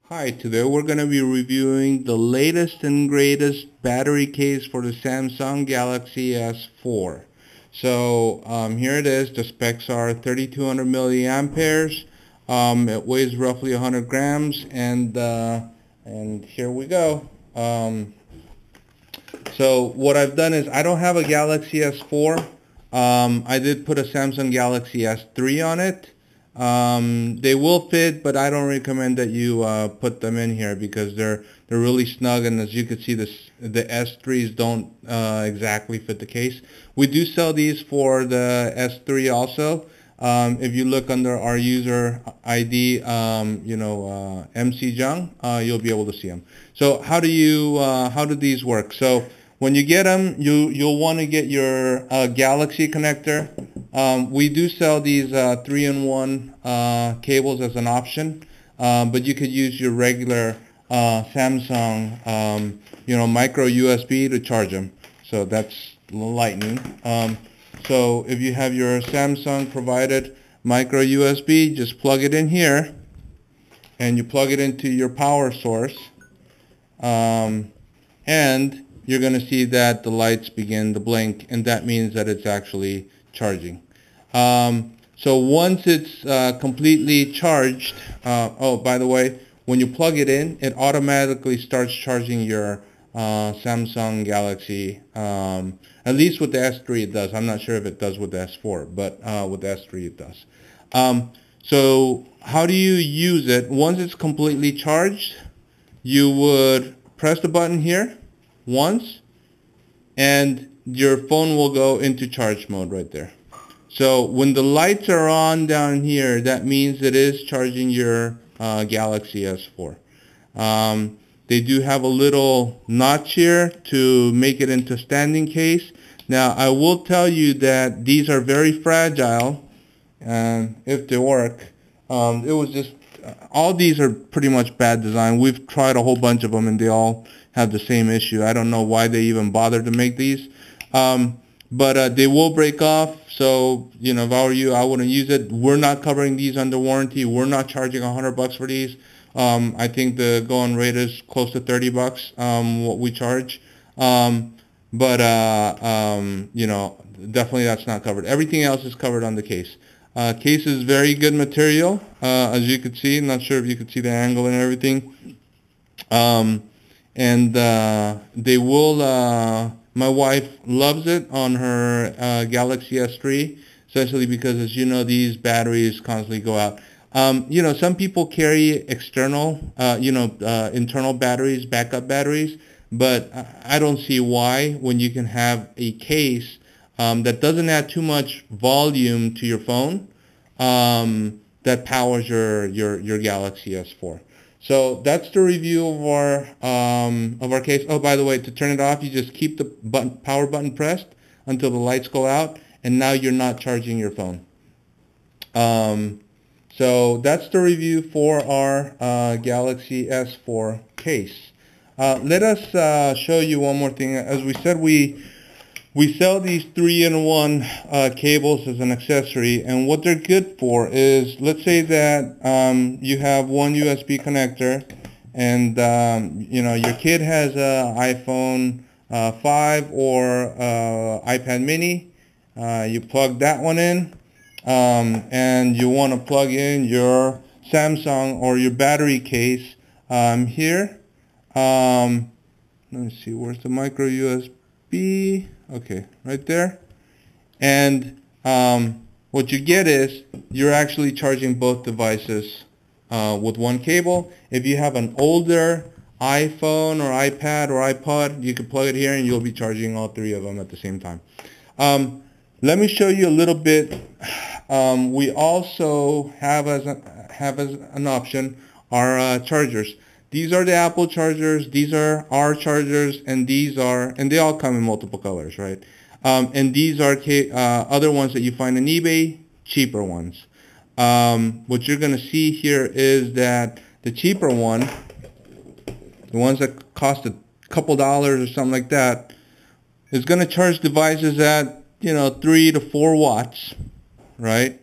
Hi, today we're going to be reviewing the latest and greatest battery case for the Samsung Galaxy S4. So here it is. The specs are 3200 milliamperes. It weighs roughly 100 grams, and here we go. So what I've done is I don't have a Galaxy S4. I did put a Samsung Galaxy S3 on it. They will fit, but I don't recommend that you put them in here because they're really snug, and as you can see, the S3s don't exactly fit the case. We do sell these for the S3 also. If you look under our user ID, MC Jung, you'll be able to see them. So how do these work? So when you get them, you'll want to get your Galaxy connector. We do sell these 3-in-1 cables as an option, but you could use your regular Samsung, micro USB to charge them. So that's Lightning. So if you have your Samsung provided micro USB, just plug it in here, and you plug it into your power source, and you're going to see that the lights begin to blink, and that means that it's actually charging. So once it's completely charged, oh, by the way, when you plug it in, it automatically starts charging your Samsung Galaxy. At least with the S3 it does. I'm not sure if it does with the S4, but with the S3 it does. So how do you use it? Once it's completely charged, you would press the button here once, and your phone will go into charge mode right there. So when the lights are on down here, that means it is charging your Galaxy S4. They do have a little notch here to make it into standing case. Now I will tell you that these are very fragile, and if they work, it was just all these are pretty much bad design. We've tried a whole bunch of them, and they all have the same issue. I don't know why they even bothered to make these. But they will break off, so if I were you, I wouldn't use it. We're not covering these under warranty. We're not charging $100 for these. I think the going rate is close to $30, what we charge. Definitely that's not covered. Everything else is covered on the case. Case is very good material, as you could see. I'm not sure if you could see the angle and everything. They will. My wife loves it on her Galaxy S3, especially because, as you know, these batteries constantly go out. Some people carry external, internal batteries, backup batteries, but I don't see why when you can have a case that doesn't add too much volume to your phone that powers your Galaxy S4. So that's the review of our case. Oh, by the way, to turn it off, you just keep the power button pressed until the lights go out, and now you're not charging your phone. So that's the review for our Galaxy S4 case. Let us show you one more thing. As we said, we sell these 3-in-1 cables as an accessory, and what they're good for is, let's say that you have one USB connector, and your kid has an iPhone 5 or iPad mini. You plug that one in, and you want to plug in your Samsung or your battery case here. Let me see, where's the micro USB? Okay, right there. And what you get is you're actually charging both devices with one cable. If you have an older iPhone or iPad or iPod, you can plug it here and you'll be charging all three of them at the same time. Let me show you a little bit. We also have as an option our chargers. These are the Apple chargers, these are our chargers, and they all come in multiple colors, right? And these are other ones that you find on eBay, cheaper ones. What you're going to see here is that the cheaper one, the ones that cost a couple dollars or something like that, is going to charge devices at 3 to 4 watts, right?